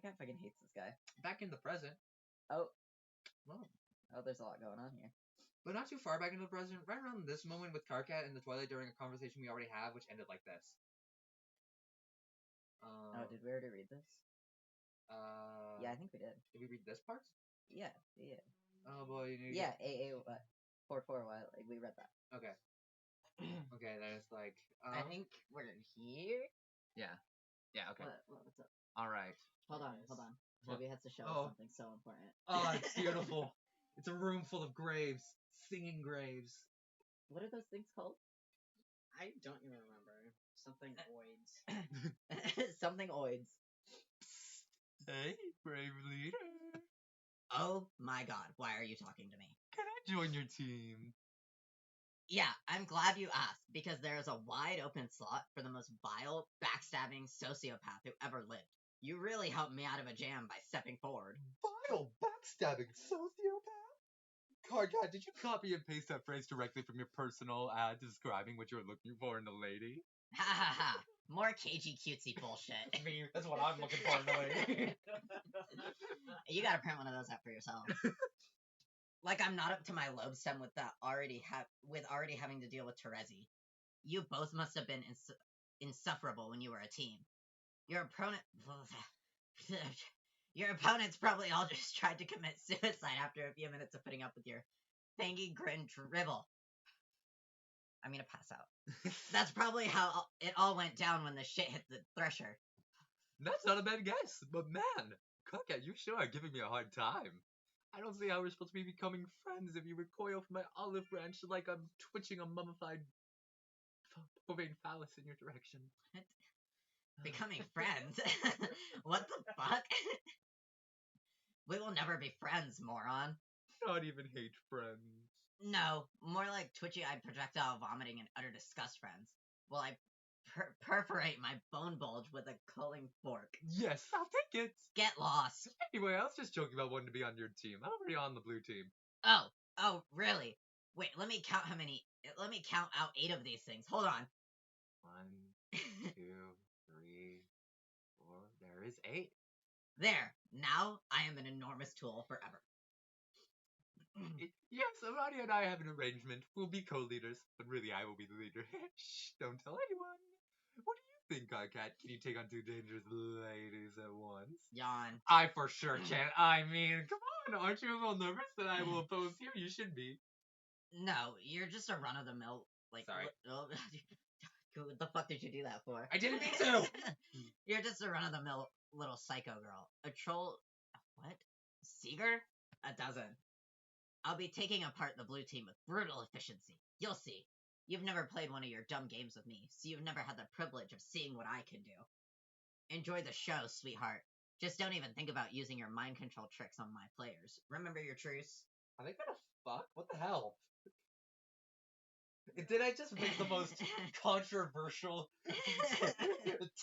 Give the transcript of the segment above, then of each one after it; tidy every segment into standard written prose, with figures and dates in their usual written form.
Karkat fucking hates this guy. Back in the present. Oh. Well. Oh, there's a lot going on here. But not too far back into the present, right around this moment with Karkat in the toilet during a conversation we already have, which ended like this. Oh, did we already read this? Yeah, I think we did. Did we read this part? Yeah. Oh boy, yeah, AA 4-4. Like we read that. Okay. Okay, then it's like. I think we're here. Yeah. Yeah. Okay. What's up? All right. Hold on. Toby has to show us something so important. Oh, it's beautiful. It's a room full of graves, singing graves. What are those things called? I don't even remember. Something oids. Something oids. Hey, brave leader. Oh my god, why are you talking to me? Can I join your team? Yeah, I'm glad you asked, because there is a wide open slot for the most vile, backstabbing sociopath who ever lived. You really helped me out of a jam by stepping forward. Vile, backstabbing sociopath? Karkat, did you copy and paste that phrase directly from your personal ad describing what you're looking for in a lady? Ha ha ha. More cagey cutesy bullshit. I mean, that's what I'm looking for in a lady. You gotta print one of those out for yourself. Like I'm not up to my lobe stem with that already having to deal with Terezi. You both must have been insufferable when you were a team. Your opponents probably all just tried to commit suicide after a few minutes of putting up with your fangy grin dribble. I'm gonna pass out. That's probably how it all went down when the shit hit the thresher. That's not a bad guess, but man, Karkat, you sure are giving me a hard time. I don't see how we're supposed to be becoming friends if you recoil from my olive branch like I'm twitching a mummified bovine phallus in your direction. Becoming friends? What the fuck? We will never be friends, moron. Not even hate friends. No, more like twitchy-eyed projectile vomiting and utter disgust friends. Well, I perforate my bone bulge with a culling fork. Yes, I'll take it. Get lost. Anyway, I was just joking about wanting to be on your team. I'm already on the blue team. Oh, really? Wait, let me count out 8 of these things. Hold on. 1, 2, 3, 4. There is 8. There. Now I am an enormous tool forever. Yes, Arania and I have an arrangement. We'll be co-leaders, but really I will be the leader. Shh, don't tell anyone. What do you think, Karkat? Can you take on 2 dangerous ladies at once? Yawn. I for sure can. I mean, come on, aren't you a little nervous that I will oppose you? You should be. No, you're just a run-of-the-mill, Sorry. What the fuck did you do that for? I didn't mean to! You're just a run-of-the-mill little psycho girl. A troll... What? Seeger? A dozen. I'll be taking apart the blue team with brutal efficiency. You'll see. You've never played one of your dumb games with me, so you've never had the privilege of seeing what I can do. Enjoy the show, sweetheart. Just don't even think about using your mind control tricks on my players. Remember your truce? Are they gonna fuck? What the hell? Did I just make the most controversial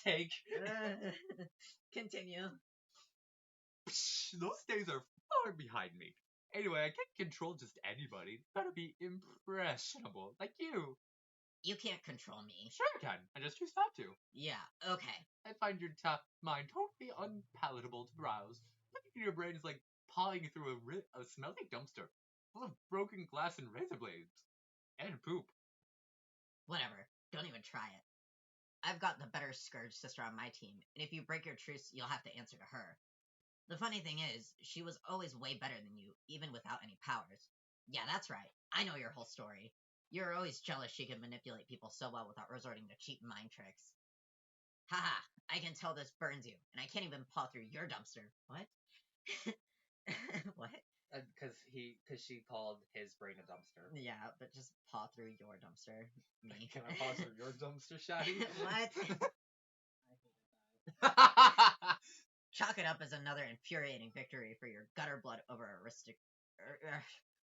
take? Continue. Psh, those days are far behind me. Anyway, I can't control just anybody. Gotta be impressionable, like you. You can't control me. Sure I can. I just choose not to. Yeah, okay. I find your tough mind totally unpalatable to browse. Looking at your brain is like pawing through a smelly dumpster full of broken glass and razor blades. And poop. Whatever. Don't even try it. I've got the better Scourge sister on my team, and if you break your truce, you'll have to answer to her. The funny thing is, she was always way better than you, even without any powers. Yeah, that's right. I know your whole story. You're always jealous she can manipulate people so well without resorting to cheap mind tricks. Haha, I can tell this burns you, and I can't even paw through your dumpster. What? What? Because she called his brain a dumpster. Yeah, but just paw through your dumpster. Me. Can I paw through your dumpster, Shaddy? What? I hate that. Chalk it up as another infuriating victory for your gutter blood over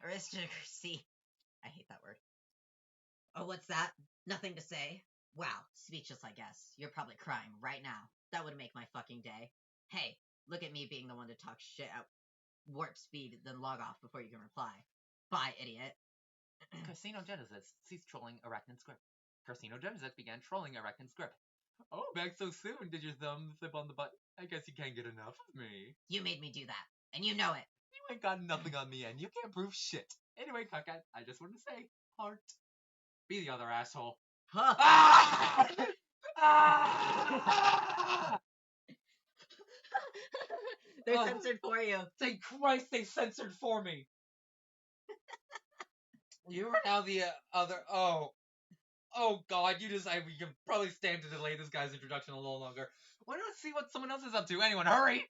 aristocracy. I hate that word. Oh, what's that? Nothing to say? Wow, speechless I guess. You're probably crying right now. That would make my fucking day. Hey, look at me being the one to talk shit at warp speed, then log off before you can reply. Bye, idiot. Casino Genesis ceased trolling Arachnid script. Casino Genesis began trolling Arachnid script. Oh, back so soon. Did your thumb slip on the button? I guess you can't get enough of me. You made me do that, and you know it. You ain't got nothing on me, and you can't prove shit. Anyway, Cockeye, I just want to say, heart. Be the other asshole. Huh. Ah! Ah! They're Oh. censored for you. Thank Christ they censored for me. You are now the other. Oh God! We can probably stand to delay this guy's introduction a little longer. Why not see what someone else is up to? Anyone, hurry!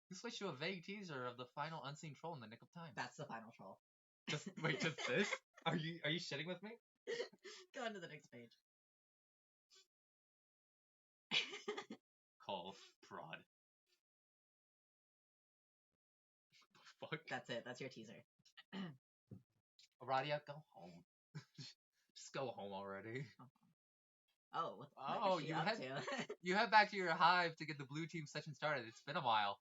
You switched to a vague teaser of the final unseen troll in the nick of time. That's the final troll. Just wait, just this? Are you shitting with me? Go on to the next page. Call fraud. Fuck. That's it. That's your teaser. Aradia, go home. Just go home already. Oh, what Oh, is she you up had- to? You head back to your hive to get the blue team session started. It's been a while.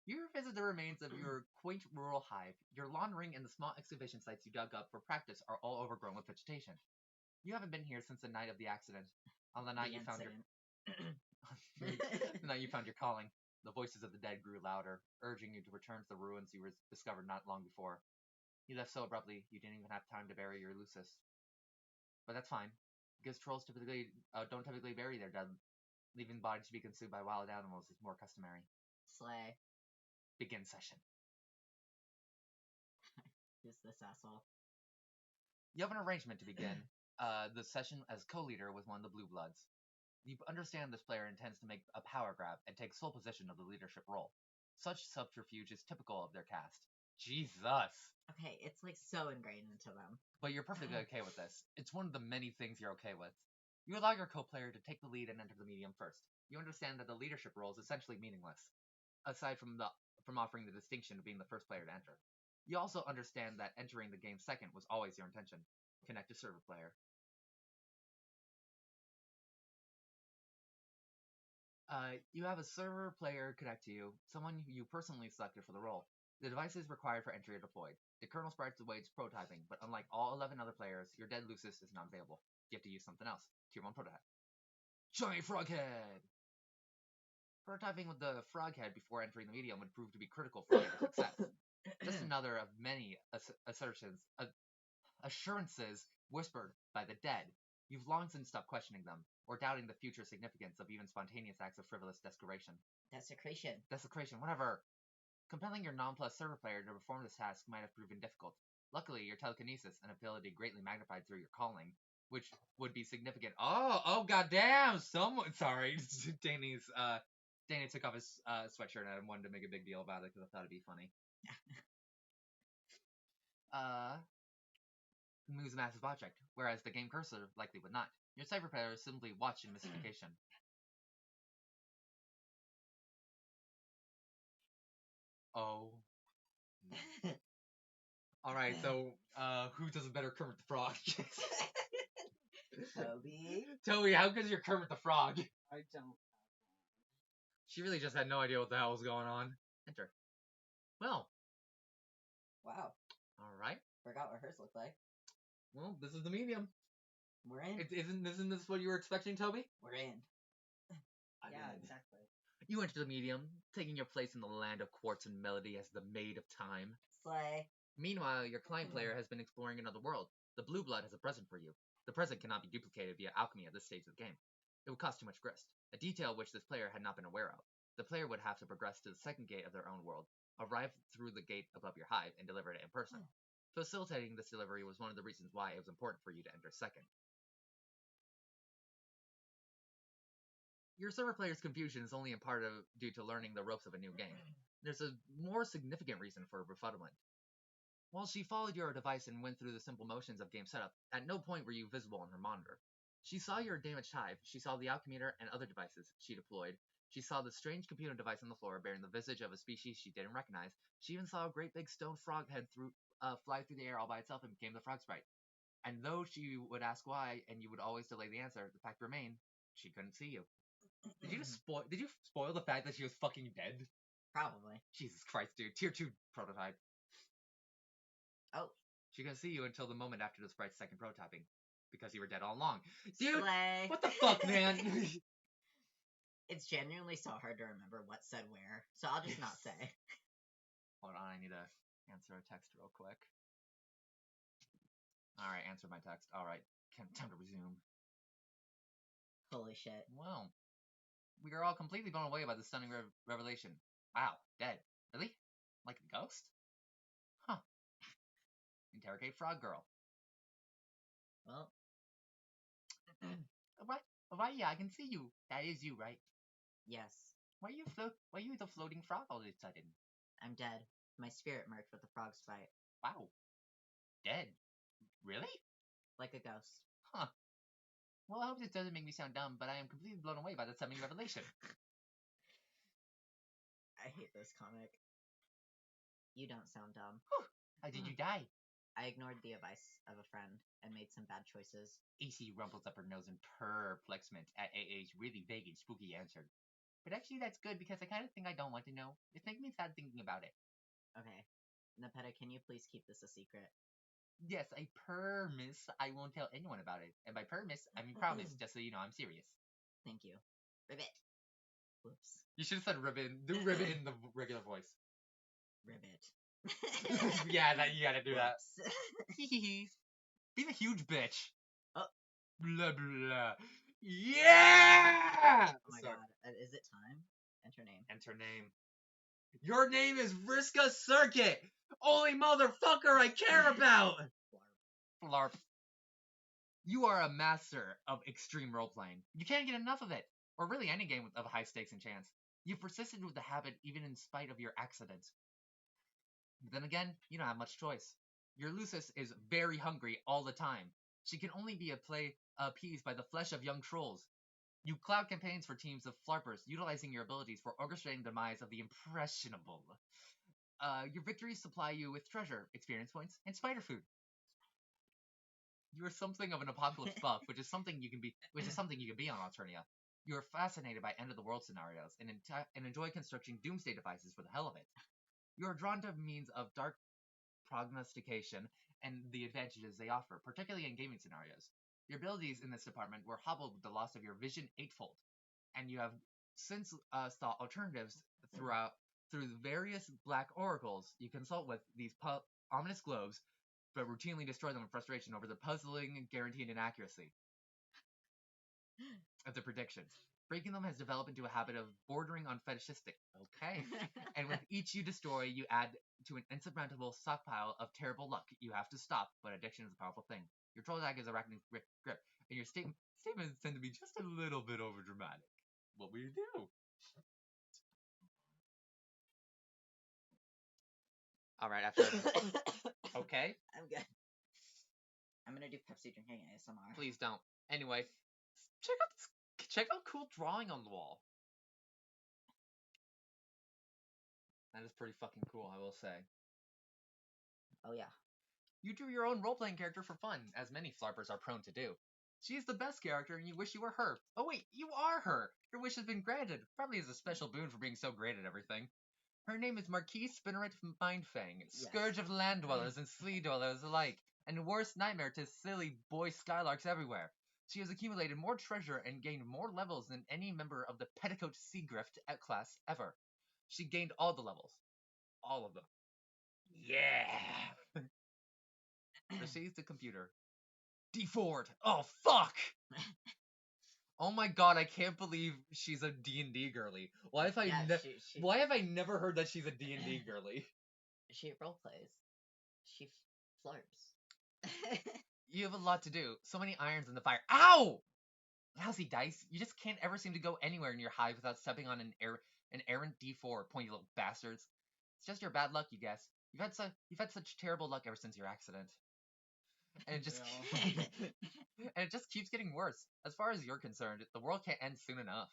You revisit the remains of your quaint rural hive. Your lawn ring and the small excavation sites you dug up for practice are all overgrown with vegetation. You haven't been here since the night of the accident. On the night The you found your incident. the night you found your calling, the voices of the dead grew louder, urging you to return to the ruins you discovered not long before. You left so abruptly you didn't even have time to bury your Lucis. But that's fine, because trolls don't typically bury their dead. Leaving the bodies to be consumed by wild animals is more customary. Slay. Begin session. Who's this asshole? You have an arrangement to begin the session as co-leader with one of the Blue Bloods. You understand this player intends to make a power grab and take sole possession of the leadership role. Such subterfuge is typical of their cast. Jesus! Okay, it's like so ingrained into them. But you're perfectly okay with this. It's one of the many things you're okay with. You allow your co-player to take the lead and enter the medium first. You understand that the leadership role is essentially meaningless, aside from offering the distinction of being the first player to enter. You also understand that entering the game second was always your intention. Connect to server player. You have a server player connect to you, someone who you personally selected for the role. The devices required for entry are deployed. The kernel sprites awaits prototyping, but unlike all 11 other players, your dead Lucis is not available. You have to use something else. Tier 1 prototype. Giant Froghead! Prototyping with the Froghead before entering the medium would prove to be critical for later success. Just another of many assurances whispered by the dead. You've long since stopped questioning them, or doubting the future significance of even spontaneous acts of frivolous desecration. Desecration, whatever. Compelling your non-plus server player to perform this task might have proven difficult. Luckily, your telekinesis, an ability greatly magnified through your calling, which would be significant. Oh, goddamn! Sorry, Danny took off his sweatshirt and I wanted to make a big deal about it because I thought it'd be funny. Moves a massive object, whereas the game cursor likely would not. Your cyber player simply watched in mystification. Oh. Alright, so, who does a better Kermit the Frog? Toby? Toby, how good is your Kermit the Frog? I don't. She really just had no idea what the hell was going on. Enter. Well. Wow. Alright. Forgot what hers looked like. Well, this is the medium. We're in. Isn't this what you were expecting, Toby? We're in. Yeah, exactly. You enter the medium, taking your place in the land of quartz and melody as the maid of time. Slay. Meanwhile, your client player has been exploring another world. The blue blood has a present for you. The present cannot be duplicated via alchemy at this stage of the game. It would cost too much grist, a detail which this player had not been aware of. The player would have to progress to the second gate of their own world, arrive through the gate above your hive, and deliver it in person. Facilitating this delivery was one of the reasons why it was important for you to enter second. Your server player's confusion is only in part due to learning the ropes of a new game. There's a more significant reason for befuddlement. While she followed your device and went through the simple motions of game setup, at no point were you visible on her monitor. She saw your damaged hive, she saw the alchemieter and other devices she deployed, she saw the strange computer device on the floor bearing the visage of a species she didn't recognize, she even saw a great big stone frog head fly through the air all by itself and became the frog sprite. And though she would ask why, and you would always delay the answer, the fact remained, she couldn't see you. Did you spoil the fact that she was fucking dead? Probably. Jesus Christ, dude. Tier 2 prototype. Oh. She couldn't see you until the moment after the sprite's second prototyping. because you were dead all along. Dude, Slay. what the fuck, man? It's genuinely so hard to remember what said where, so I'll just not say. Hold on, I need to answer a text real quick. Alright, answer my text. Alright, time to resume. Holy shit. Well, we are all completely blown away by the stunning revelation. Wow, dead. Really? Like a ghost? Huh. Interrogate Frog Girl. Well, Why, yeah, I can see you. That is you, right? yes. Why are you the floating frog all of a sudden? I'm dead. My spirit merged with the frog's fight. Wow. Dead? Really? Like a ghost. Huh. Well, I hope this doesn't make me sound dumb, but I am completely blown away by the stunning revelation. I hate this comic. You don't sound dumb. How did you die? I ignored the advice of a friend and made some bad choices. AC rumples up her nose in perplexment at AA's really vague and spooky answer. But actually that's good because I kind of think I don't want to know. It's making me sad thinking about it. Okay. Nepeta, can you please keep this a secret? Yes, I promise I won't tell anyone about it. And by promise, I mean promise, just so you know I'm serious. Thank you. Ribbit. Whoops. You should have said ribbon. Do ribbon in the regular voice. Ribbit. Yeah, you gotta do that. Whoops. Be the huge bitch. Oh. Blah blah. Yeah! Oh my Sorry. god. Is it time? Enter name. Enter name. Your name is Vriska Circuit! Only motherfucker I care about! Flarp. You are a master of extreme role-playing. You can't get enough of it. Or really any game of high stakes and chance. You've persisted with the habit even in spite of your accidents. But then again, you don't have much choice. Your Lucis is very hungry all the time. She can only be appeased by the flesh of young trolls. You cloud campaigns for teams of flarpers, utilizing your abilities for orchestrating the demise of the impressionable. Your victories supply you with treasure, experience points, and spider food. You are something of an apocalypse buff, which is something you can be on Alternia. You are fascinated by end-of-the-world scenarios and enjoy constructing doomsday devices for the hell of it. You are drawn to means of dark prognostication and the advantages they offer, particularly in gaming scenarios. Your abilities in this department were hobbled with the loss of your vision eightfold, and you have since sought alternatives through the various black oracles you consult with these ominous globes, but routinely destroy them in frustration over the puzzling and guaranteed inaccuracy of the predictions. Breaking them has developed into a habit of bordering on fetishistic. Okay. And with each you destroy, you add to an insurmountable stockpile of terrible luck you have to stop, but addiction is a powerful thing. Your troll attack is arachnid grip, and your statements tend to be just a little bit overdramatic. What will you do? Alright, after... Okay? I'm good. I'm gonna do Pepsi drinking ASMR. Please don't. Anyway, check out cool drawing on the wall. That is pretty fucking cool, I will say. Oh yeah. You drew your own role-playing character for fun, as many flarpers are prone to do. She is the best character, and you wish you were her. Oh wait, you are her! Your wish has been granted, probably as a special boon for being so great at everything. Her name is Marquise Spinneret Mindfang, Yes. scourge of land dwellers and flea dwellers alike, and worst nightmare to silly boy skylarks everywhere. She has accumulated more treasure and gained more levels than any member of the Petticoat Seagrift class ever. She gained all the levels. All of them. Yeah! Proceeds the computer. D4'd! Oh, fuck! Oh my god, I can't believe she's a D&D girly. Why have I never heard that she's a D&D girly? She roleplays. She flirts. You have a lot to do. So many irons in the fire. Ow! Lousy dice. You just can't ever seem to go anywhere in your hive without stepping on an errant D4, pointy little bastards. It's just your bad luck, you guess. You've had such terrible luck ever since your accident. And it just and it just keeps getting worse. As far as you're concerned, the world can't end soon enough.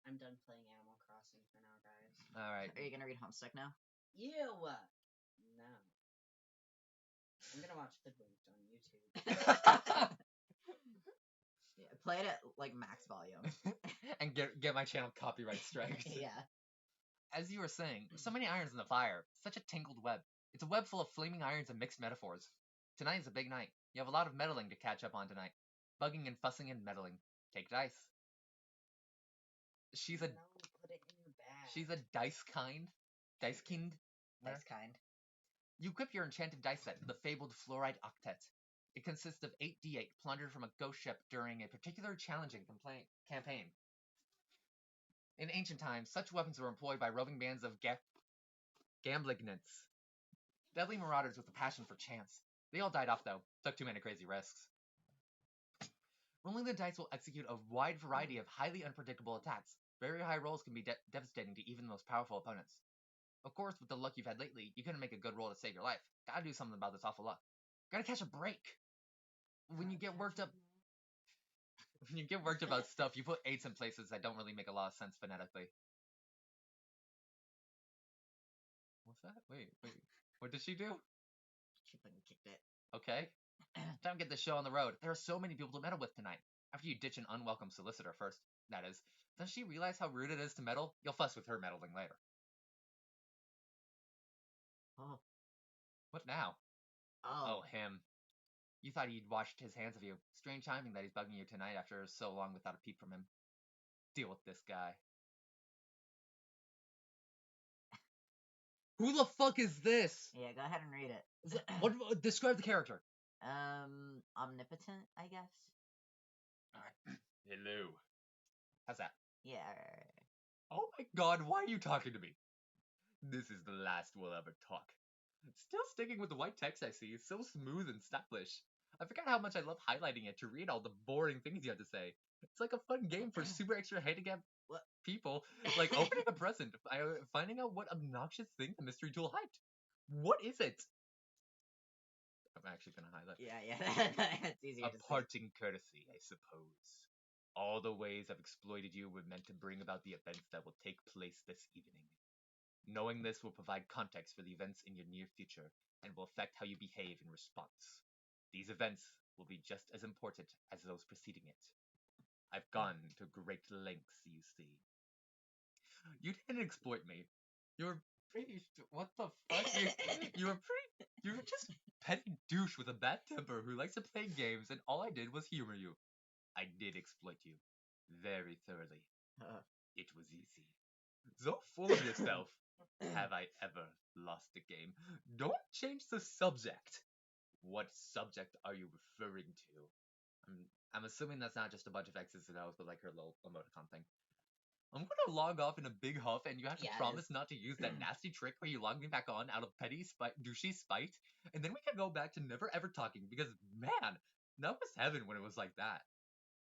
I'm done playing Animal Crossing for now, guys. Alright. Are you gonna read Homestuck now? Ew! No. I'm gonna watch Hoodwinked on YouTube. Yeah, play it at like max volume. And get my channel copyright strikes. Yeah. As you were saying, so many irons in the fire. Such a tangled web. It's a web full of flaming irons and mixed metaphors. Tonight is a big night. You have a lot of meddling to catch up on tonight. Bugging and fussing and meddling. Take dice. She's a No, put it in your bag. she's a dice kind. Dice kind. Nice kind. You equip your enchanted dice set, the fabled Fluoride Octet. It consists of 8d8 plundered from a ghost ship during a particularly challenging campaign. In ancient times, such weapons were employed by roving bands of gamblignants, deadly marauders with a passion for chance. They all died off, though. Took too many crazy risks. Rolling the dice will execute a wide variety of highly unpredictable attacks. Very high rolls can be devastating to even the most powerful opponents. Of course, with the luck you've had lately, you couldn't make a good roll to save your life. Gotta do something about this awful luck. Gotta catch a break. When you get worked up about stuff, you put 8s in places that don't really make a lot of sense phonetically. What's that? Wait. What did she do? She fucking kicked it. Okay. Time to get this show on the road. There are so many people to meddle with tonight. After you ditch an unwelcome solicitor first, that is. Does she realize how rude it is to meddle? You'll fuss with her meddling later. Oh. What now? Oh. Oh, him. You thought he'd washed his hands of you. Strange timing that he's bugging you tonight after so long without a peep from him. Deal with this guy. Who the fuck is this? Yeah, go ahead and read it. What? Describe the character. Omnipotent, I guess. Alright. Hello. How's that? Yeah. Oh my god, why are you talking to me? This is the last we'll ever talk. Still sticking with the white text I see. It's so smooth and stylish. I forgot how much I love highlighting it to read all the boring things you have to say. It's like a fun game for super extra handicapped What? people, like opening a present, finding out what obnoxious thing the mystery tool hyped. What is it? I'm actually gonna highlight. Yeah. It's easier A to say. parting courtesy, I suppose. All the ways I've exploited you were meant to bring about the events that will take place this evening. Knowing this will provide context for the events in your near future and will affect how you behave in response. These events will be just as important as those preceding it. I've gone to great lengths, you see. You didn't exploit me. You're pretty. What the fuck? You're just petty douche with a bad temper who likes to play games, and all I did was humor you. I did exploit you, very thoroughly. Uh, It was easy. So full of yourself. Have I ever lost a game? Don't change the subject. What subject are you referring to? I'm assuming that's not just a bunch of X's and O's, but like her little emoticon thing. I'm gonna log off in a big huff, and you have to Yeah, it promise is. not to use that nasty trick where you log me back on out of petty douchey spite, and then we can go back to never ever talking, because man, that was heaven when it was like that.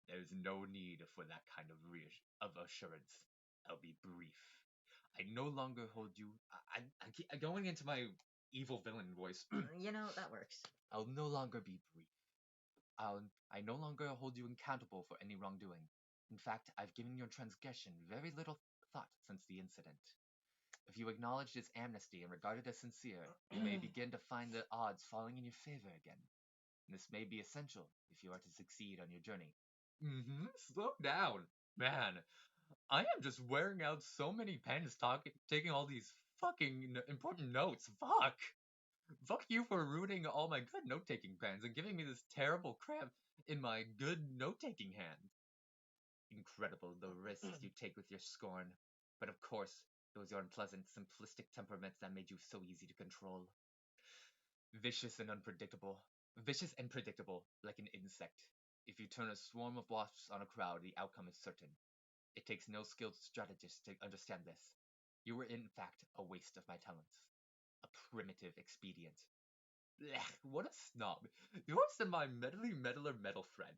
There's no need for that kind of assurance. I'll be brief. I no longer hold you. I'm going into my evil villain voice. That works. I'll no longer be brief. I no longer hold you accountable for any wrongdoing. In fact, I've given your transgression very little thought since the incident. If you acknowledged its amnesty and regarded it as sincere, you may begin to find the odds falling in your favor again. This may be essential if you are to succeed on your journey. Slow down. Man, I am just wearing out so many pens taking all these fucking important notes. Fuck. Fuck you for ruining all my good note-taking pens and giving me this terrible cramp in my good note-taking hand. Incredible the risks you take with your scorn. But of course, it was your unpleasant, simplistic temperament that made you so easy to control. Vicious and predictable, like an insect. If you turn a swarm of wasps on a crowd, the outcome is certain. It takes no skilled strategist to understand this. You were in fact a waste of my talents. A primitive expedient. Blech, what a snob. Yours and my meddler metal friend.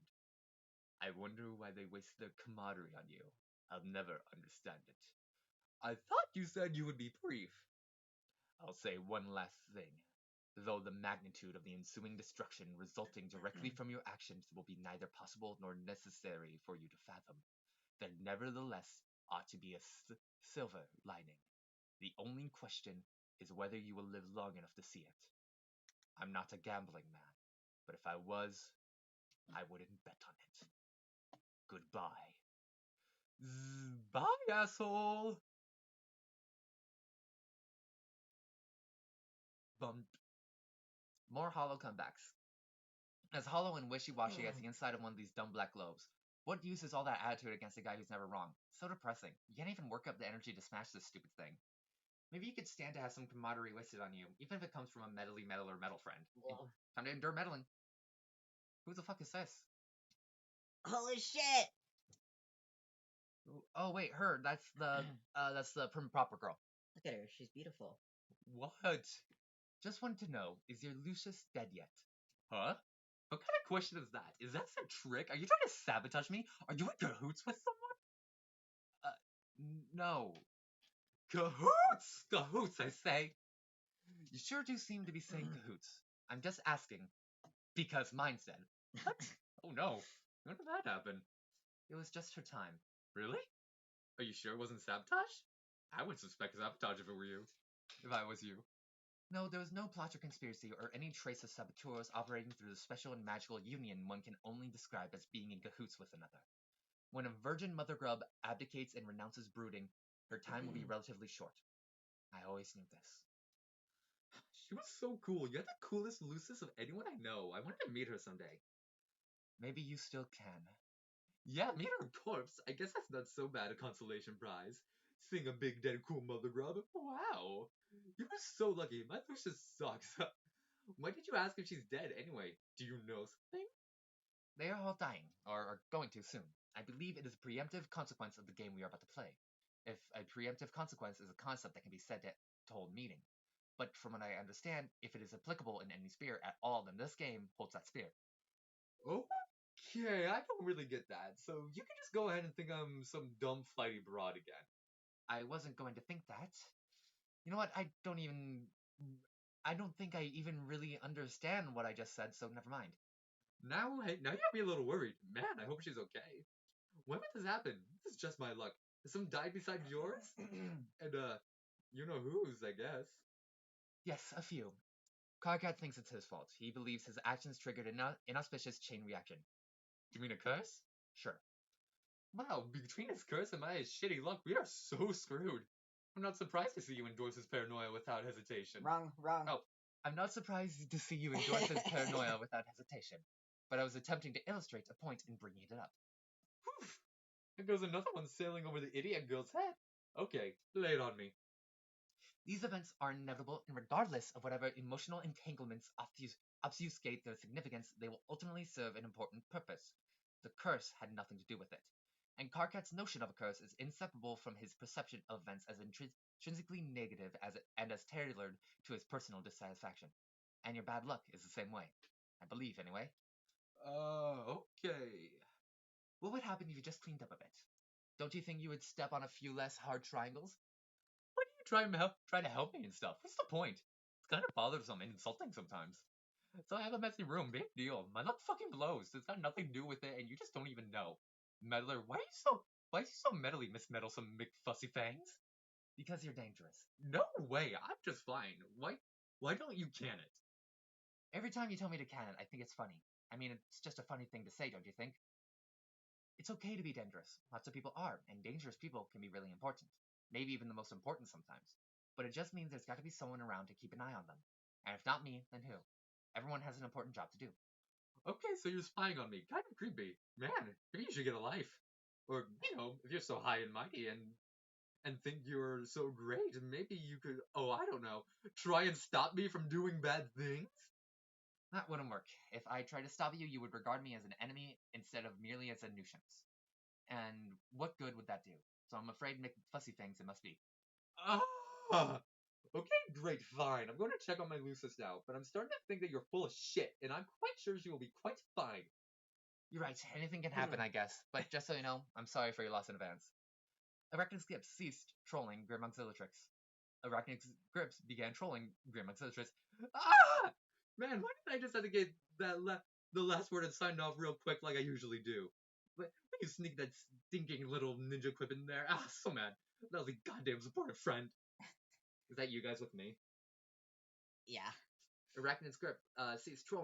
I wonder why they wasted their camaraderie on you. I'll never understand it. I thought you said you would be brief. I'll say one last thing. Though the magnitude of the ensuing destruction resulting directly from your actions will be neither possible nor necessary for you to fathom, there nevertheless ought to be a silver lining. The only question is whether you will live long enough to see it. I'm not a gambling man, but if I was, I wouldn't bet on it. Goodbye. Bye, asshole! Bump. More hollow comebacks. As hollow and wishy-washy as the inside of one of these dumb black globes. What use is all that attitude against a guy who's never wrong? So depressing. You can't even work up the energy to smash this stupid thing. Maybe you could stand to have some camaraderie wasted on you, even if it comes from a metally metal or metal friend. Whoa. Time to endure meddling. Who the fuck is this? Holy shit! Oh wait, her. That's the prim proper girl. Look at her, she's beautiful. What? Just wanted to know, is your Lucius dead yet? Huh? What kind of question is that? Is that some trick? Are you trying to sabotage me? Are you in cahoots with someone? No. Cahoots! Cahoots, I say. You sure do seem to be saying cahoots. I'm just asking. Because mine said. What? Oh no. When did that happen? It was just her time. Really? Are you sure it wasn't sabotage? I would suspect sabotage if it were you. If I was you. No, there was no plot or conspiracy or any trace of saboteurs operating through the special and magical union one can only describe as being in cahoots with another. When a virgin mother grub abdicates and renounces brooding, her time will be relatively short. I always knew this. She was so cool. You're the coolest Lucis of anyone I know. I wanted to meet her someday. Maybe you still can. Yeah, meet her corpse. I guess that's not so bad a consolation prize. Seeing a big dead cool mother grub. Wow. You were so lucky. My Lucius sucks. Why did you ask if she's dead anyway? Do you know something? They are all dying, or are going to soon. I believe it is a preemptive consequence of the game we are about to play. If a preemptive consequence is a concept that can be said to hold meaning. But from what I understand, if it is applicable in any sphere at all, then this game holds that sphere. Okay, I don't really get that. So you can just go ahead and think I'm some dumb flighty broad again. I wasn't going to think that. You know what? I don't think I even really understand what I just said, so never mind. Now you have me a little worried. Man, I hope she's okay. When did this happen? This is just my luck. Has some died besides yours? And, you know whose, I guess. Yes, a few. Karkat thinks it's his fault. He believes his actions triggered an inauspicious chain reaction. You mean a curse? Sure. Wow, between his curse and my shitty luck, we are so screwed. I'm not surprised to see you endorse his paranoia without hesitation. Wrong. Oh, I'm not surprised to see you endorse his paranoia without hesitation. But I was attempting to illustrate a point in bringing it up. Whew. There goes another one sailing over the idiot girl's head. Okay, lay it on me. These events are inevitable, and regardless of whatever emotional entanglements obfuscate their significance, they will ultimately serve an important purpose. The curse had nothing to do with it. And Karkat's notion of a curse is inseparable from his perception of events as intrinsically negative and as tailored to his personal dissatisfaction. And your bad luck is the same way. I believe, anyway. Okay. What would happen if you just cleaned up a bit? Don't you think you would step on a few less hard triangles? Why do you try to help me and stuff? What's the point? It's kind of bothersome and insulting sometimes. So I have a messy room, big deal. My luck fucking blows. It's got nothing to do with it, and you just don't even know. Meddler, why are you so meddly, Miss Meddlesome McFussy Fangs? Because you're dangerous. No way, I'm just fine. Why don't you can it? Every time you tell me to can it, I think it's funny. I mean, it's just a funny thing to say, don't you think? It's okay to be dangerous. Lots of people are, and dangerous people can be really important. Maybe even the most important sometimes. But it just means there's got to be someone around to keep an eye on them. And if not me, then who? Everyone has an important job to do. Okay, so you're spying on me. Kind of creepy. Man, maybe you should get a life. Or, you know, if you're so high and mighty and think you're so great, maybe you could, I don't know, try and stop me from doing bad things? That wouldn't work. If I tried to stop you, you would regard me as an enemy instead of merely as a nuisance. And what good would that do? So I'm afraid McFussy Fangs it must be. Okay, great, fine. I'm going to check on my Lucis now, but I'm starting to think that you're full of shit, and I'm quite sure she will be quite fine. You're right. Anything can happen, I guess. But just so you know, I'm sorry for your loss in advance. Arachnid Skips ceased trolling Grim Auxiliatrix. Arachnid Grips began trolling Grim Auxiliatrix. Ah! Man, why didn't I just have to get the last word and sign off real quick like I usually do? But you sneak that stinking little ninja quip in there. Ah, so mad. That was a goddamn supportive friend. Is that you guys with me? Yeah. Arachnid Script ceased trolling